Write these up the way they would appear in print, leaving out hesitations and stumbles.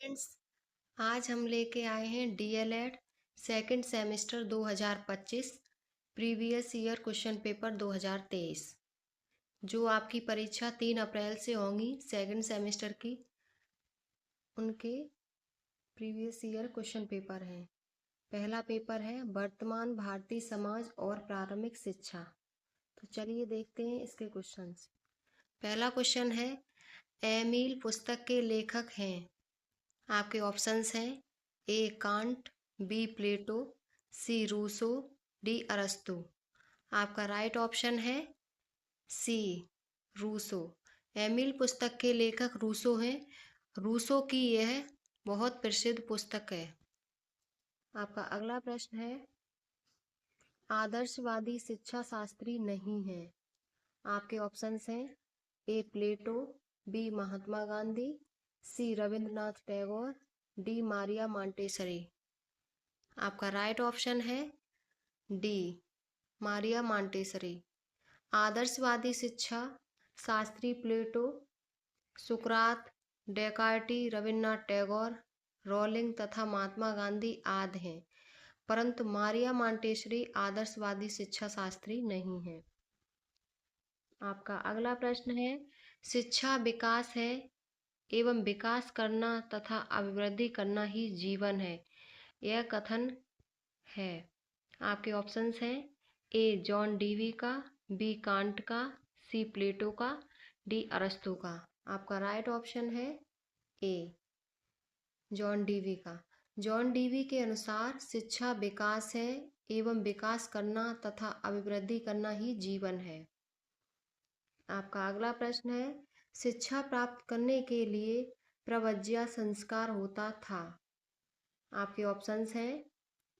Friends, आज हम लेके आए हैं DElEd second semester 2025 previous year question paper 2023 जो आपकी परीक्षा 3 अप्रैल से होंगी। सेकंड सेमेस्टर की उनके प्रीवियस ईयर क्वेश्चन पेपर हैं। पहला पेपर है वर्तमान भारतीय समाज और प्रारंभिक शिक्षा। तो चलिए देखते हैं इसके क्वेश्चंस। पहला क्वेश्चन है, एमिल पुस्तक के लेखक हैं। आपके ऑप्शंस हैं A Kant, B Plato, C Rousseau, D अरस्तु। आपका राइट ऑप्शन है सी रूसो। एमिल पुस्तक के लेखक रूसो हैं। रूसो की यह बहुत प्रसिद्ध पुस्तक है। आपका अगला प्रश्न है, आदर्शवादी शिक्षा शास्त्री नहीं है। आपके ऑप्शंस हैं ए प्लेटो, बी महात्मा गांधी, सी Rabindranath Tagore, Di Maria Montessori. आपका राइट ऑप्शन है डी मारिया मांटेसरी। आदर्शवादी शिक्षा शास्त्री प्लेटो, सुकरात, डेकार्टी, रविन्द्रनाथ टैगोर, रोलिंग तथा महात्मा गांधी आदि हैं, परंतु मारिया मांटेसरी आदर्शवादी शिक्षा शास्त्री नहीं है। आपका अगला प्रश्न है, शिक्षा विकास है एवं विकास करना तथा अभिवृद्धि करना ही जीवन है, यह कथन है। आपके ऑप्शंस हैं ए जॉन डीवी का, बी कांट का, सी प्लेटो का, डी अरस्तु का। आपका राइट ऑप्शन है ए जॉन डीवी का। जॉन डीवी के अनुसार शिक्षा विकास है एवं विकास करना तथा अभिवृद्धि करना ही जीवन है। आपका अगला प्रश्न है, शिक्षा प्राप्त करने के लिए प्रव्रज्या संस्कार होता था। आपके ऑप्शंस हैं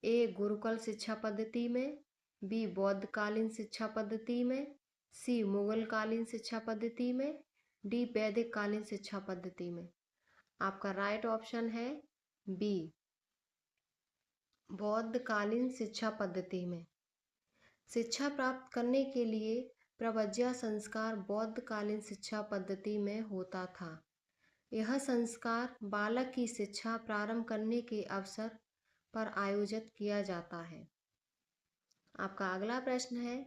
ए गुरुकुल शिक्षा पद्धति में, बी बौद्धकालीन शिक्षा पद्धति में, सी मुगल कालीन शिक्षा पद्धति में, डी वैदिक कालीन शिक्षा पद्धति में। आपका राइट ऑप्शन है बी बौद्धकालीन शिक्षा पद्धति में। शिक्षा प्राप्त करने के लिए प्रव्रज्या संस्कार बौद्धकालीन शिक्षा पद्धति में होता था। यह संस्कार बालक की शिक्षा प्रारंभ करने के अवसर पर आयोजित किया जाता है। आपका अगला प्रश्न है,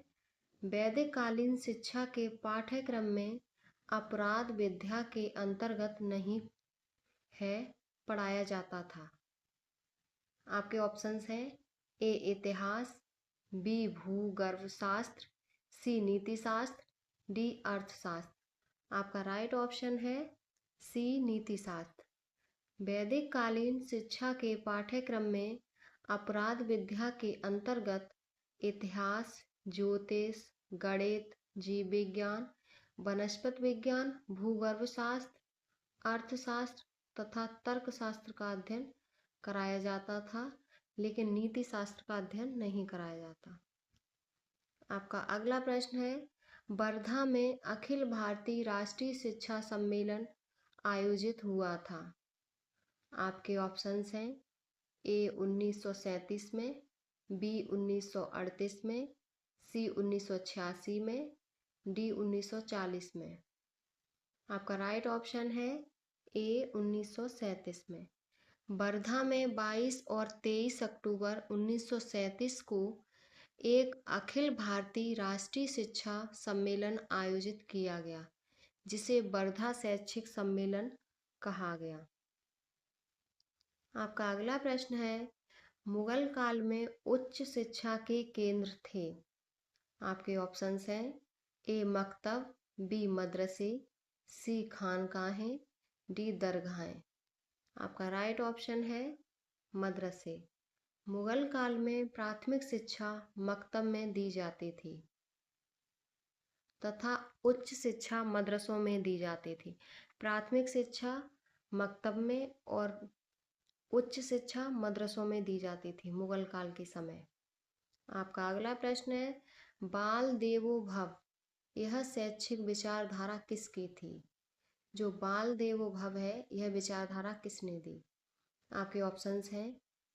वैदिक कालीन शिक्षा के पाठ्यक्रम में अपराध विद्या के अंतर्गत नहीं है पढ़ाया जाता था। आपके ऑप्शंस हैं ए इतिहास, बी भूगर्भशास्त्र, सी नीति शास्त्र, डी अर्थशास्त्र। आपका राइट ऑप्शन है सी नीति शास्त्र। वैदिक कालीन शिक्षा के पाठ्यक्रम में अपराध विद्या के अंतर्गत इतिहास, ज्योतिष, गणित, जीव विज्ञान, वनस्पति विज्ञान, भूगर्भशास्त्र, अर्थशास्त्र तथा तर्कशास्त्र का अध्ययन कराया जाता था, लेकिन नीति शास्त्र का अध्ययन नहीं कराया जाता। आपका अगला प्रश्न है, वर्धा में अखिल भारतीय राष्ट्रीय शिक्षा सम्मेलन आयोजित हुआ था। आपके ऑप्शंस हैं ए 1937 में, बी 1938 में, सी 1986 में, डी 1940 में। आपका राइट ऑप्शन है ए 1937 में। वर्धा में 22 और 23 अक्टूबर 1937 को एक अखिल भारतीय राष्ट्रीय शिक्षा सम्मेलन आयोजित किया गया, जिसे वर्धा शैक्षिक सम्मेलन कहा गया। आपका अगला प्रश्न है, मुगल काल में उच्च शिक्षा के केंद्र थे। आपके ऑप्शंस हैं ए मकतब, बी मदरसे, सी खानकाहें, डी दरगाहें। आपका राइट ऑप्शन है मदरसे। मुगल काल में प्राथमिक शिक्षा मकतब में दी जाती थी तथा उच्च शिक्षा मदरसों में दी जाती थी। प्राथमिक शिक्षा मकतब में और उच्च शिक्षा मदरसों में दी जाती थी मुगल काल के समय। आपका अगला प्रश्न है, बाल देवो भव यह शैक्षिक विचारधारा किसकी थी? जो बाल देवो भव है यह विचारधारा किसने दी? आपके ऑप्शंस हैं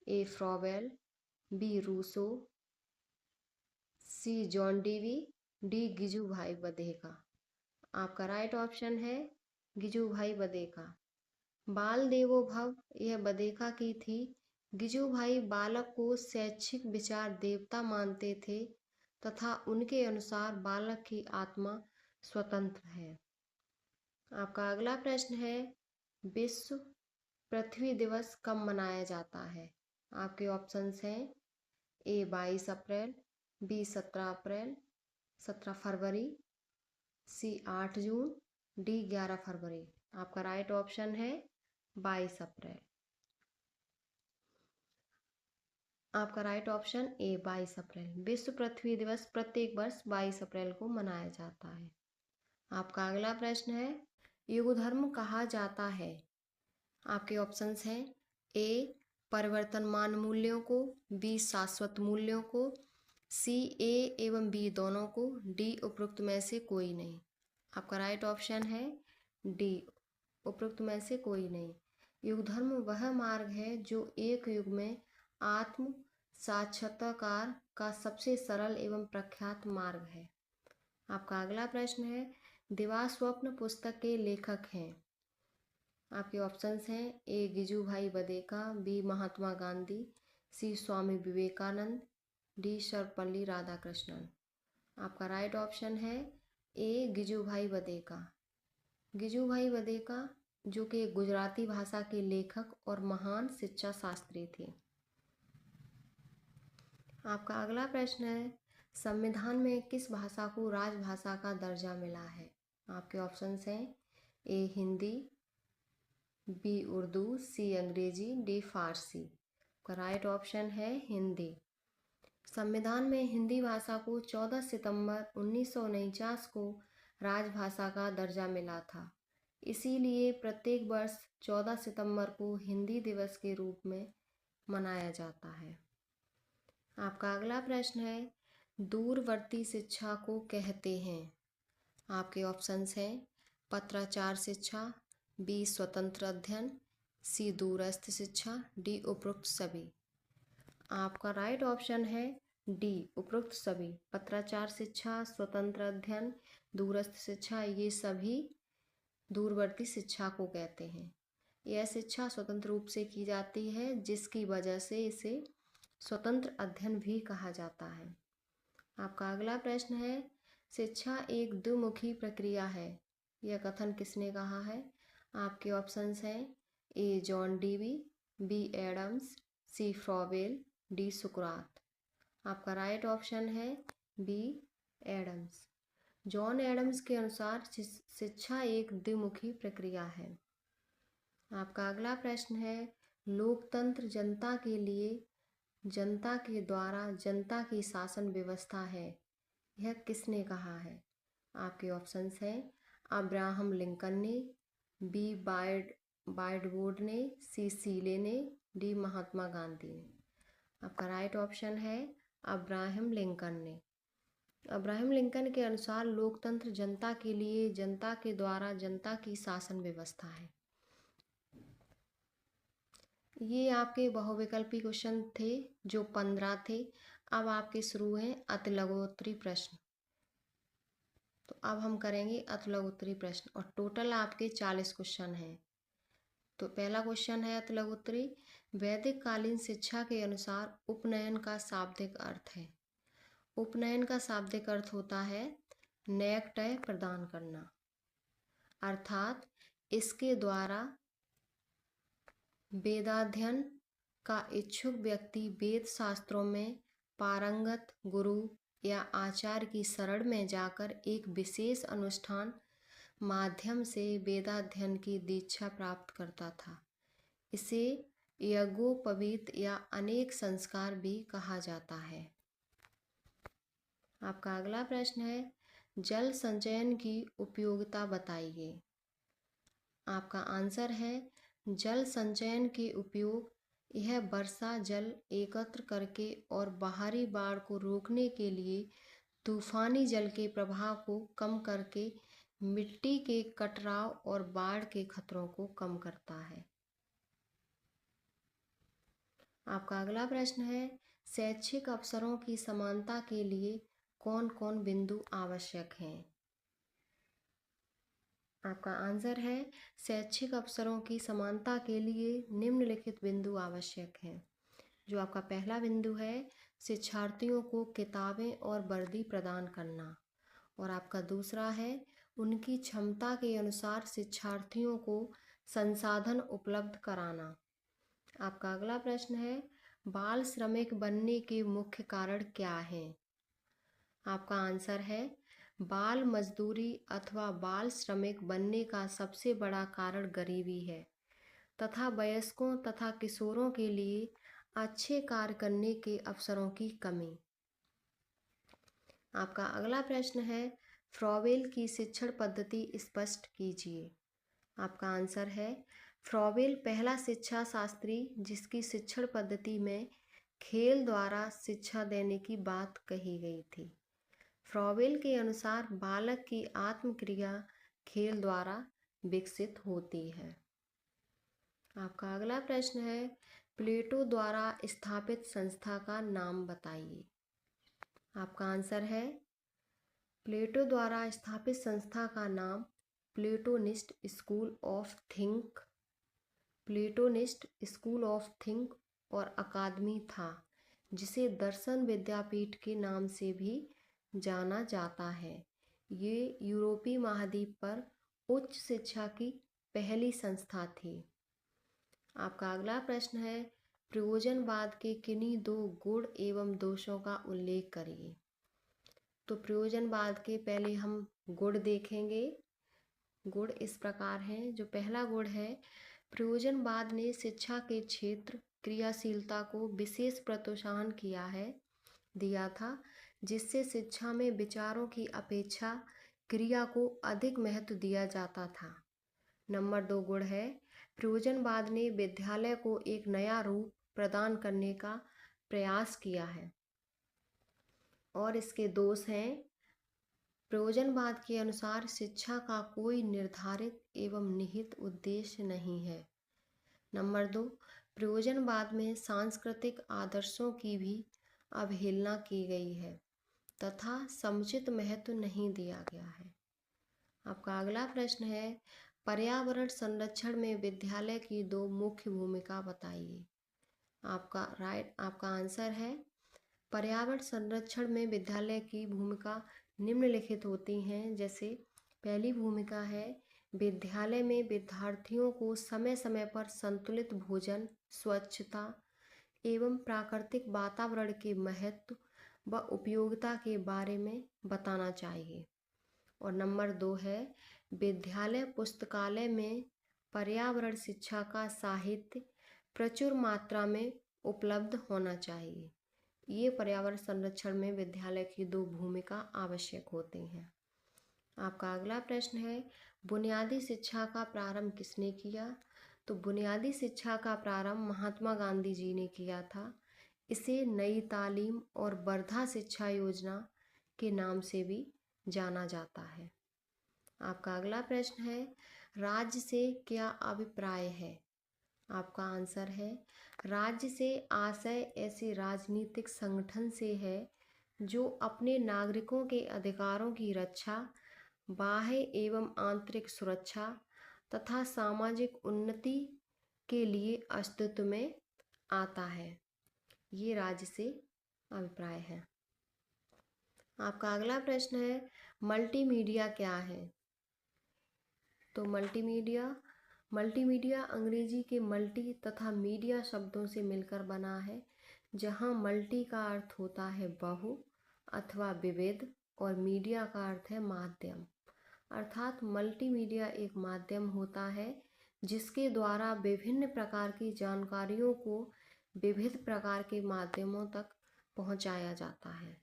A Froebel, B Rousseau, C John Dewey, D Gijubhai Badheka. आपका राइट ऑप्शन है गिजुभाई बधेका। बाल देवो भव यह बदेखा की थी। गिजुभाई बालक को शैक्षिक विचार देवता मानते थे तथा उनके अनुसार बालक की आत्मा स्वतंत्र है। आपका अगला प्रश्न है, विश्व पृथ्वी दिवस कब मनाया जाता है? आपके ऑप्शंस हैं ए 22 अप्रैल, बी 17 अप्रैल, 17 फरवरी, सी 8 जून, डी 11 फरवरी। आपका राइट ऑप्शन है 22 अप्रैल। आपका राइट ऑप्शन ए 22 अप्रैल। विश्व पृथ्वी दिवस प्रत्येक वर्ष 22 अप्रैल को मनाया जाता है। आपका अगला प्रश्न है, युग धर्म कहा जाता है? आपके ऑप्शंस हैं ए परिवर्तनमान मूल्यों को, बी शाश्वत मूल्यों को, सी ए एवं बी दोनों को, डी उपरोक्त में से कोई नहीं। आपका राइट ऑप्शन है डी उपरोक्त में से कोई नहीं। युग धर्म वह मार्ग है जो एक युग में आत्म साक्षात्कार का सबसे सरल एवं प्रख्यात मार्ग है। आपका अगला प्रश्न है, दिवास्वप्न पुस्तक के लेखक हैं? आपके ऑप्शंस हैं ए गिजुभाई बदेखा, बी महात्मा गांधी, सी स्वामी विवेकानंद, डी सर्वपल्ली राधाकृष्णन। आपका राइट ऑप्शन है ए गिजुभाई बदेखा। गिजुभाई बदेखा जो कि गुजराती भाषा के लेखक और महान शिक्षा शास्त्री थे। आपका अगला प्रश्न है, संविधान में किस भाषा को राजभाषा का दर्जा मिला है? आपके ऑप्शंस हैं ए हिंदी, बी उर्दू, सी अंग्रेजी, डी फारसी। का राइट ऑप्शन है हिंदी। संविधान में हिंदी भाषा को 14 सितंबर 1949 को राजभाषा का दर्जा मिला था। इसीलिए प्रत्येक वर्ष 14 सितंबर को हिंदी दिवस के रूप में मनाया जाता है। आपका अगला प्रश्न है, दूरवर्ती शिक्षा को कहते हैं? आपके ऑप्शंस हैं पत्राचार शिक्षा, बी स्वतंत्र अध्ययन, सी दूरस्थ शिक्षा, डी उपरोक्त सभी। आपका राइट ऑप्शन है डी उपरोक्त सभी। पत्राचार शिक्षा, स्वतंत्र अध्ययन, दूरस्थ शिक्षा ये सभी दूरवर्ती शिक्षा को कहते हैं। यह शिक्षा स्वतंत्र रूप से की जाती है जिसकी वजह से इसे स्वतंत्र अध्ययन भी कहा जाता है। आपका अगला प्रश्न है, शिक्षा एक द्विमुखी प्रक्रिया है, यह कथन किसने कहा है? आपके ऑप्शंस हैं ए जॉन डीवी, बी एडम्स, सी फ्रॉवेल, डी सुकरात। आपका राइट ऑप्शन है बी एडम्स। जॉन एडम्स के अनुसार शिक्षा एक द्विमुखी प्रक्रिया है। आपका अगला प्रश्न है, लोकतंत्र जनता के लिए, जनता के द्वारा जनता की शासन व्यवस्था है, यह किसने कहा है? आपके ऑप्शंस हैं अब्राहम लिंकन ने, बी बाइडवोड ने, सी सीले ने, डी महात्मा गांधी ने। आपका राइट ऑप्शन है अब्राहम लिंकन ने। अब्राहम लिंकन के अनुसार लोकतंत्र जनता के लिए, जनता के द्वारा जनता की शासन व्यवस्था है। ये आपके बहुविकल्पी क्वेश्चन थे जो 15 थे। अब आपके शुरू हैं अति लघुत्तरी प्रश्न। तो अब हम करेंगे अति लघुत्तरी प्रश्न और टोटल आपके 40 क्वेश्चन हैं। तो पहला क्वेश्चन है अति लघुत्तरी, वैदिक कालीन शिक्षा के अनुसार उपनयन का शाब्दिक अर्थ है? उपनयन का शाब्दिक अर्थ होता है नेकटय प्रदान करना, अर्थात इसके द्वारा वेदाध्ययन का इच्छुक व्यक्ति वेद शास्त्रों में पारंगत गुरु या आचार्य की शरण में जाकर एक विशेष अनुष्ठान माध्यम से वेदाध्ययन की दीक्षा प्राप्त करता था। इसे यज्ञोपवीत या अनेक संस्कार भी कहा जाता है। आपका अगला प्रश्न है, जल संचयन की उपयोगिता बताइए। आपका आंसर है जल संचयन के उपयोग, यह वर्षा जल एकत्र करके और बाहरी बाढ़ को रोकने के लिए तूफानी जल के प्रभाव को कम करके मिट्टी के कटराव और बाढ़ के खतरों को कम करता है। आपका अगला प्रश्न है, शैक्षिक अवसरों की समानता के लिए कौन कौन बिंदु आवश्यक हैं? आपका आंसर है शैक्षिक अवसरों की समानता के लिए निम्नलिखित बिंदु आवश्यक हैं। जो आपका पहला बिंदु है, शिक्षार्थियों को किताबें और वर्दी प्रदान करना। और आपका दूसरा है, उनकी क्षमता के अनुसार शिक्षार्थियों को संसाधन उपलब्ध कराना। आपका अगला प्रश्न है, बाल श्रमिक बनने के मुख्य कारण क्या हैं? आपका आंसर है, बाल मजदूरी अथवा बाल श्रमिक बनने का सबसे बड़ा कारण गरीबी है तथा वयस्कों तथा किशोरों के लिए अच्छे कार्य करने के अवसरों की कमी। आपका अगला प्रश्न है, फ्रॉवेल की शिक्षण पद्धति स्पष्ट कीजिए। आपका आंसर है, फ्रॉवेल पहला शिक्षा शास्त्री जिसकी शिक्षण पद्धति में खेल द्वारा शिक्षा देने की बात कही गई थी। फ्रॉवेल के अनुसार बालक की आत्मक्रिया खेल द्वारा विकसित होती है। आपका अगला प्रश्न है, प्लेटो द्वारा स्थापित संस्था का नाम बताइए। आपका आंसर है, प्लेटो द्वारा स्थापित संस्था का नाम Platonist school of think, Platonist school of think और अकादमी था, जिसे दर्शन विद्यापीठ के नाम से भी जाना जाता है। ये यूरोपीय महाद्वीप पर उच्च शिक्षा की पहली संस्था थी। आपका अगला प्रश्न है, प्रयोजनवाद के किन्हीं दो गुण एवं दोषों का उल्लेख करिए। तो प्रयोजनवाद के पहले हम गुण देखेंगे। गुण इस प्रकार हैं। जो पहला गुण है, प्रयोजनवाद ने शिक्षा के क्षेत्र क्रियाशीलता को विशेष प्रोत्साहन दिया था, जिससे शिक्षा में विचारों की अपेक्षा क्रिया को अधिक महत्व दिया जाता था। नंबर 2 गुण है, प्रयोजनवाद ने विद्यालय को एक नया रूप प्रदान करने का प्रयास किया है। और इसके दोष हैं, प्रयोजनवाद के अनुसार शिक्षा का कोई निर्धारित एवं निहित उद्देश्य नहीं है। नंबर 2, प्रयोजनवाद में सांस्कृतिक आदर्शों की भी अवहेलना की गई है तथा समुचित महत्व नहीं दिया गया है। आपका अगला प्रश्न है, पर्यावरण संरक्षण में विद्यालय की दो मुख्य भूमिका बताइए। आपका आंसर है, पर्यावरण संरक्षण में विद्यालय की भूमिका निम्नलिखित होती हैं। जैसे पहली भूमिका है, विद्यालय में विद्यार्थियों को समय समय पर संतुलित भोजन, स्वच्छता एवं प्राकृतिक वातावरण के महत्व व उपयोगिता के बारे में बताना चाहिए। और नंबर 2 है, विद्यालय पुस्तकालय में पर्यावरण शिक्षा का साहित्य प्रचुर मात्रा में उपलब्ध होना चाहिए। ये पर्यावरण संरक्षण में विद्यालय की दो भूमिका आवश्यक होती हैं। आपका अगला प्रश्न है, बुनियादी शिक्षा का प्रारंभ किसने किया? तो बुनियादी शिक्षा का प्रारंभ महात्मा गांधी जी ने किया था। इसे नई तालीम और वर्धा शिक्षा योजना के नाम से भी जाना जाता है। आपका अगला प्रश्न है, राज्य से क्या अभिप्राय है? आपका आंसर है, राज्य से आशय ऐसे राजनीतिक संगठन से है जो अपने नागरिकों के अधिकारों की रक्षा, बाह्य एवं आंतरिक सुरक्षा तथा सामाजिक उन्नति के लिए अस्तित्व में आता है। ये राज्य से अभिप्राय है। आपका अगला प्रश्न है, मल्टीमीडिया क्या है? तो मल्टीमीडिया अंग्रेजी के मल्टी तथा मीडिया शब्दों से मिलकर बना है, जहां मल्टी का अर्थ होता है बहु अथवा विविध और मीडिया का अर्थ है माध्यम। अर्थात मल्टीमीडिया एक माध्यम होता है जिसके द्वारा विभिन्न प्रकार की जानकारियों को विविध प्रकार के माध्यमों तक पहुंचाया जाता है।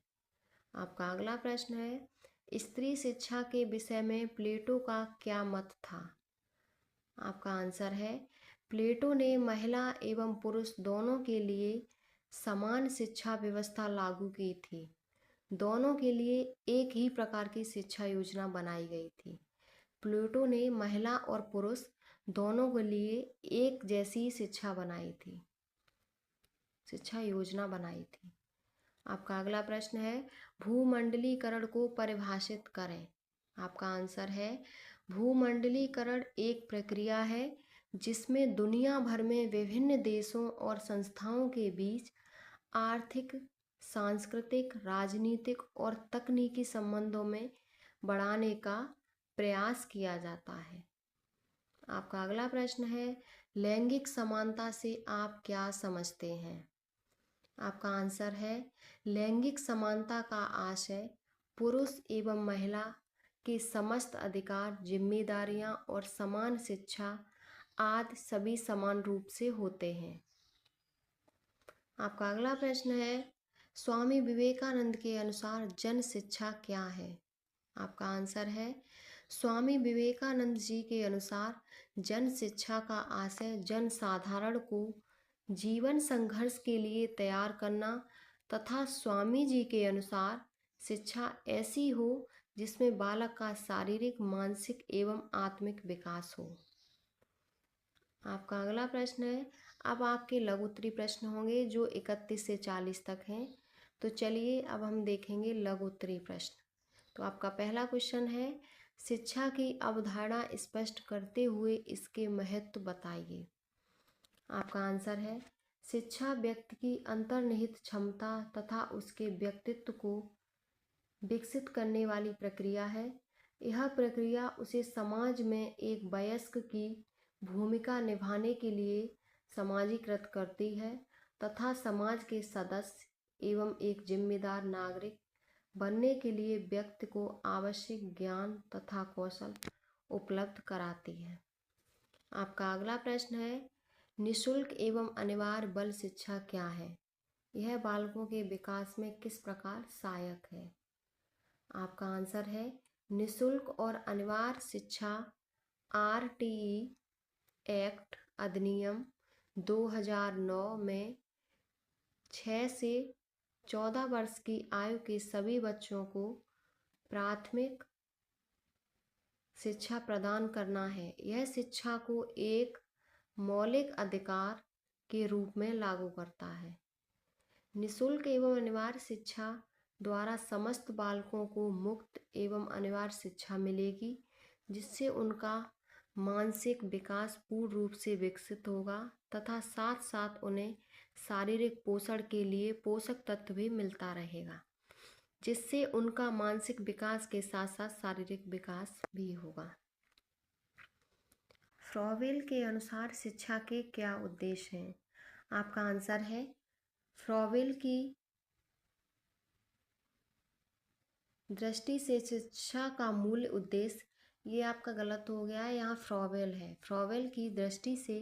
आपका अगला प्रश्न है, स्त्री शिक्षा के विषय में प्लेटो का क्या मत था? आपका आंसर है, प्लेटो ने महिला एवं पुरुष दोनों के लिए समान शिक्षा व्यवस्था लागू की थी। दोनों के लिए एक ही प्रकार की शिक्षा योजना बनाई गई थी। प्लेटो ने महिला और पुरुष दोनों के लिए एक जैसी शिक्षा योजना बनाई थी। आपका अगला प्रश्न है, भूमंडलीकरण को परिभाषित करें। आपका आंसर है, भूमंडलीकरण एक प्रक्रिया है जिसमें दुनिया भर में विभिन्न देशों और संस्थाओं के बीच आर्थिक, सांस्कृतिक, राजनीतिक और तकनीकी संबंधों में बढ़ाने का प्रयास किया जाता है। आपका अगला प्रश्न है, लैंगिक समानता से आप क्या समझते हैं? आपका आंसर है, लैंगिक समानता का आशय पुरुष एवं महिला के समस्त अधिकार, जिम्मेदारियां और समान शिक्षा आदि सभी समान रूप से होते हैं। आपका अगला प्रश्न है, स्वामी विवेकानंद के अनुसार जन शिक्षा क्या है? आपका आंसर है, स्वामी विवेकानंद जी के अनुसार जन शिक्षा का आशय जन साधारण को जीवन संघर्ष के लिए तैयार करना तथा स्वामी जी के अनुसार शिक्षा ऐसी हो जिसमें बालक का शारीरिक, मानसिक एवं आत्मिक विकास हो। आपका अगला प्रश्न है, अब आपके लघु उत्तरीय प्रश्न होंगे जो 31 से 40 तक हैं। तो चलिए अब हम देखेंगे लघु उत्तरीय प्रश्न। तो आपका पहला क्वेश्चन है, शिक्षा की अवधारणा स्पष्ट करते हुए इसके महत्व बताइए। आपका आंसर है, शिक्षा व्यक्ति की अंतर्निहित क्षमता तथा उसके व्यक्तित्व को विकसित करने वाली प्रक्रिया है। यह प्रक्रिया उसे समाज में एक वयस्क की भूमिका निभाने के लिए समाजीकृत करती है तथा समाज के सदस्य एवं एक जिम्मेदार नागरिक बनने के लिए व्यक्ति को आवश्यक ज्ञान तथा कौशल उपलब्ध कराती है। आपका अगला प्रश्न है, निःशुल्क एवं अनिवार्य बाल शिक्षा क्या है? यह बालकों के विकास में किस प्रकार सहायक है? आपका आंसर है, निःशुल्क और अनिवार्य शिक्षा RTE एक्ट अधिनियम 2009 में 6 से 14 वर्ष की आयु के सभी बच्चों को प्राथमिक शिक्षा प्रदान करना है। यह शिक्षा को एक मौलिक अधिकार के रूप में लागू करता है। निःशुल्क एवं अनिवार्य शिक्षा द्वारा समस्त बालकों को मुफ्त एवं अनिवार्य शिक्षा मिलेगी, जिससे उनका मानसिक विकास पूर्ण रूप से विकसित होगा तथा साथ साथ उन्हें शारीरिक पोषण के लिए पोषक तत्व भी मिलता रहेगा, जिससे उनका मानसिक विकास के साथ साथ शारीरिक विकास भी होगा। फ्रॉवेल के अनुसार शिक्षा के क्या उद्देश्य हैं? आपका आंसर है, फ्रॉवेल की दृष्टि से शिक्षा का मूल उद्देश्य, ये आपका गलत हो गया है, यहाँ फ्रॉवेल है। फ्रॉवेल की दृष्टि से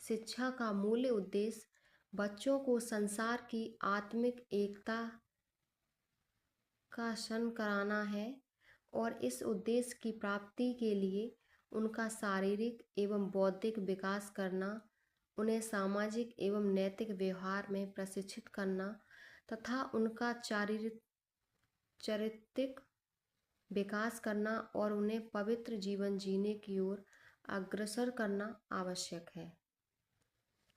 शिक्षा का मूल उद्देश्य बच्चों को संसार की आत्मिक एकता का क्षण कराना है और इस उद्देश्य की प्राप्ति के लिए उनका शारीरिक एवं बौद्धिक विकास करना, उन्हें सामाजिक एवं नैतिक व्यवहार में प्रशिक्षित करना तथा उनका चारित्रिक विकास करना और उन्हें पवित्र जीवन जीने की ओर अग्रसर करना आवश्यक है।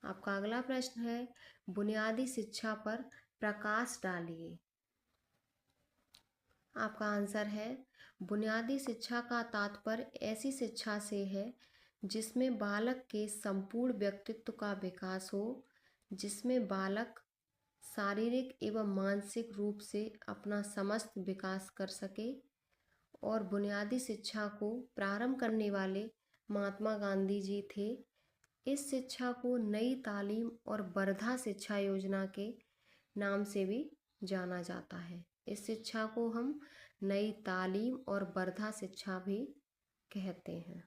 आपका अगला प्रश्न है, बुनियादी शिक्षा पर प्रकाश डालिए। आपका आंसर है, बुनियादी शिक्षा का तात्पर्य ऐसी शिक्षा से है जिसमें बालक के संपूर्ण व्यक्तित्व का विकास हो, जिसमें बालक शारीरिक एवं मानसिक रूप से अपना समस्त विकास कर सके। और बुनियादी शिक्षा को प्रारंभ करने वाले महात्मा गांधी जी थे। इस शिक्षा को नई तालीम और वर्धा शिक्षा योजना के नाम से भी जाना जाता है। इस शिक्षा को हम नई तालीम और वर्धा शिक्षा भी कहते हैं।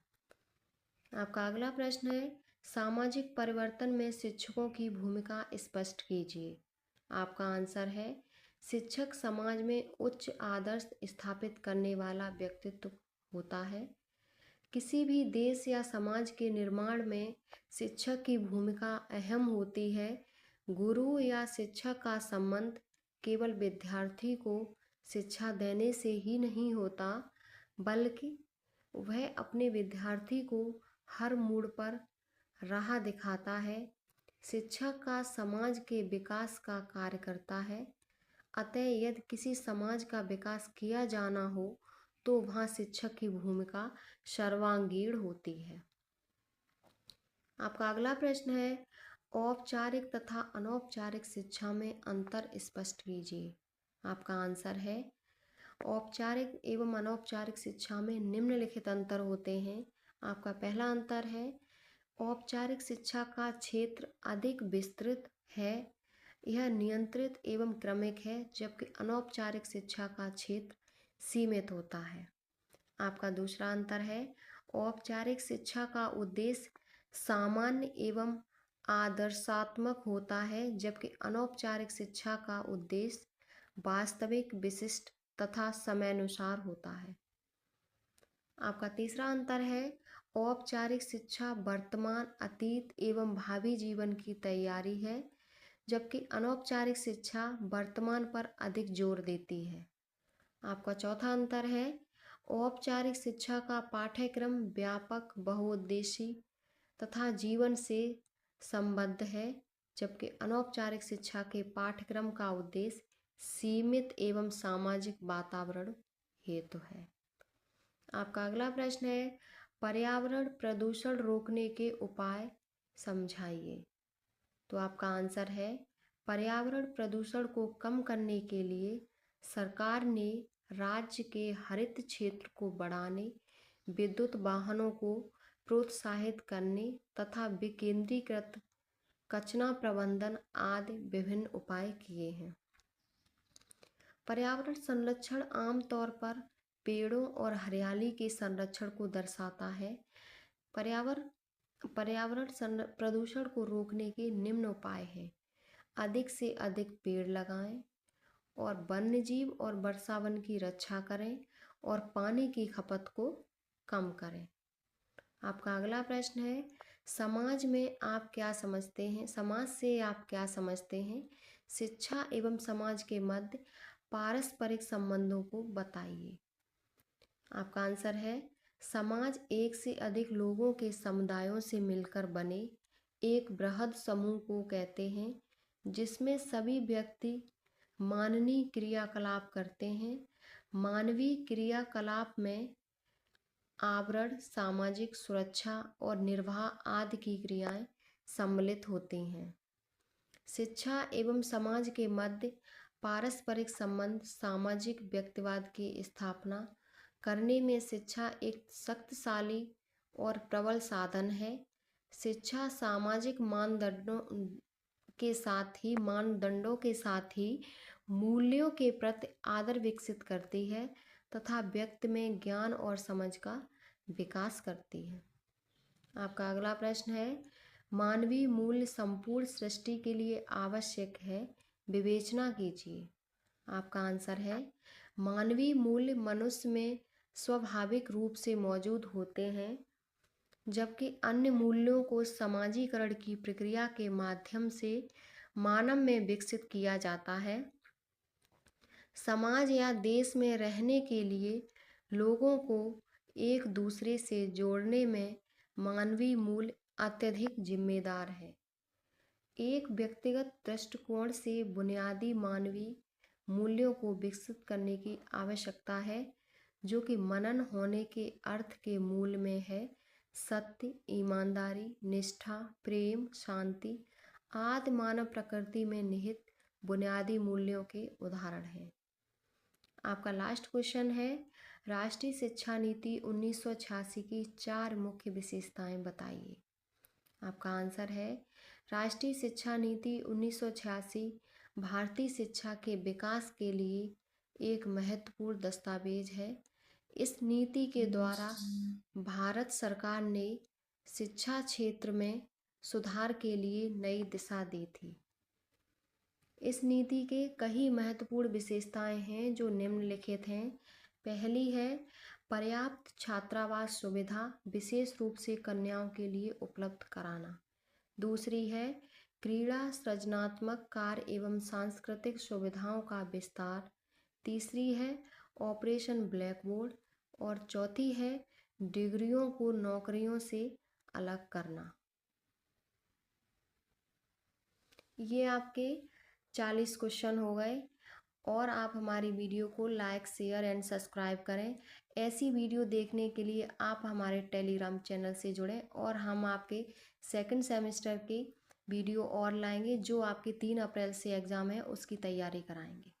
आपका अगला प्रश्न है, सामाजिक परिवर्तन में शिक्षकों की भूमिका स्पष्ट कीजिए। आपका आंसर है, शिक्षक समाज में उच्च आदर्श स्थापित करने वाला व्यक्तित्व होता है। किसी भी देश या समाज के निर्माण में शिक्षक की भूमिका अहम होती है। गुरु या शिक्षक का संबंध केवल विद्यार्थी को शिक्षा देने से ही नहीं होता, बल्कि वह अपने विद्यार्थी को हर मोड़ पर राह दिखाता है। शिक्षक का समाज के विकास का कार्य करता है। अतः यदि किसी समाज का विकास किया जाना हो तो वहाँ शिक्षक की भूमिका सर्वांगीण होती है। आपका अगला प्रश्न है, औपचारिक तथा अनौपचारिक शिक्षा में अंतर स्पष्ट कीजिए। आपका आंसर है, औपचारिक एवं अनौपचारिक शिक्षा में निम्नलिखित अंतर होते हैं। आपका पहला अंतर है, औपचारिक शिक्षा का क्षेत्र अधिक विस्तृत है, यह नियंत्रित एवं क्रमिक है, जबकि अनौपचारिक शिक्षा का क्षेत्र सीमित होता है। आपका दूसरा अंतर है, औपचारिक शिक्षा का उद्देश्य सामान्य एवं आदर्शात्मक होता है, जबकि अनौपचारिक शिक्षा का उद्देश्य वास्तविक, विशिष्ट तथा समयानुसार होता है। आपका तीसरा अंतर है, औपचारिक शिक्षा वर्तमान, अतीत एवं भावी जीवन की तैयारी है, जबकि अनौपचारिक शिक्षा वर्तमान पर अधिक जोर देती है। आपका चौथा अंतर है, औपचारिक शिक्षा का पाठ्यक्रम व्यापक, बहुउद्देशीय तथा जीवन से संबद्ध है, जबकि अनौपचारिक शिक्षा के पाठ्यक्रम का उद्देश्य सीमित एवं सामाजिक वातावरण हेतु है। आपका अगला प्रश्न है, पर्यावरण प्रदूषण रोकने के उपाय समझाइए। तो आपका आंसर है, पर्यावरण प्रदूषण को कम करने के लिए सरकार ने राज्य के हरित क्षेत्र को बढ़ाने, विद्युत वाहनों को प्रोत्साहित करने तथा विकेंद्रीकृत कचरा प्रबंधन आदि विभिन्न उपाय किए हैं। पर्यावरण संरक्षण आमतौर पर पेड़ों और हरियाली के संरक्षण को दर्शाता है। पर्यावरण प्रदूषण को रोकने के निम्न उपाय हैं। अधिक से अधिक पेड़ लगाएं और वन्यजीव और वर्षावन की रक्षा करें और पानी की खपत को कम करें। आपका अगला प्रश्न है, समाज में आप क्या समझते हैं, समाज से आप क्या समझते हैं? शिक्षा एवं समाज के मध्य पारस्परिक संबंधों को बताइए। आपका आंसर है, समाज एक से अधिक लोगों के समुदायों से मिलकर बने एक बृहद समूह को कहते हैं, जिसमें सभी व्यक्ति मानवीय क्रियाकलाप करते हैं। मानवीय क्रियाकलाप में आवरण, सामाजिक सुरक्षा और निर्वाह आदि की क्रियाएं सम्मिलित होती हैं। शिक्षा एवं समाज के मध्य पारस्परिक संबंध सामाजिक व्यक्तिवाद की स्थापना करने में शिक्षा एक शक्तिशाली और प्रबल साधन है। शिक्षा सामाजिक मानदंडों के साथ ही मूल्यों के प्रति आदर विकसित करती है तथा व्यक्ति में ज्ञान और समझ का विकास करती है। आपका अगला प्रश्न है, मानवीय मूल्य संपूर्ण सृष्टि के लिए आवश्यक है, विवेचना कीजिए। आपका आंसर है, मानवीय मूल्य मनुष्य में स्वाभाविक रूप से मौजूद होते हैं, जबकि अन्य मूल्यों को समाजीकरण की प्रक्रिया के माध्यम से मानव में विकसित किया जाता है। समाज या देश में रहने के लिए लोगों को एक दूसरे से जोड़ने में मानवीय मूल्य अत्यधिक जिम्मेदार है। एक व्यक्तिगत दृष्टिकोण से बुनियादी मानवीय मूल्यों को विकसित करने की आवश्यकता है, जो कि मनन होने के अर्थ के मूल में है। सत्य, ईमानदारी, निष्ठा, प्रेम, शांति आदि मानव प्रकृति में निहित बुनियादी मूल्यों के उदाहरण हैं। आपका लास्ट क्वेश्चन है, राष्ट्रीय शिक्षा नीति 1986 की 4 मुख्य विशेषताएं बताइए। आपका आंसर है, राष्ट्रीय शिक्षा नीति 1986 भारतीय शिक्षा के विकास के लिए एक महत्वपूर्ण दस्तावेज है। इस नीति के द्वारा भारत सरकार ने शिक्षा क्षेत्र में सुधार के लिए नई दिशा दी थी। इस नीति के कई महत्वपूर्ण विशेषताएं हैं जो निम्नलिखित हैं। पहली है पर्याप्त छात्रावास सुविधा, विशेष रूप से कन्याओं के लिए उपलब्ध कराना। दूसरी है क्रीड़ा, सृजनात्मक कार्य एवं सांस्कृतिक सुविधाओं का विस्तार। तीसरी है ऑपरेशन ब्लैक बोर्ड और चौथी है डिग्रियों को नौकरियों से अलग करना। ये आपके 40 क्वेश्चन हो गए और आप हमारी वीडियो को लाइक, शेयर एंड सब्सक्राइब करें। ऐसी वीडियो देखने के लिए आप हमारे टेलीग्राम चैनल से जुड़ें और हम आपके सेकंड सेमेस्टर के वीडियो और लाएंगे जो आपके 3 अप्रैल से एग्ज़ाम है उसकी तैयारी कराएंगे।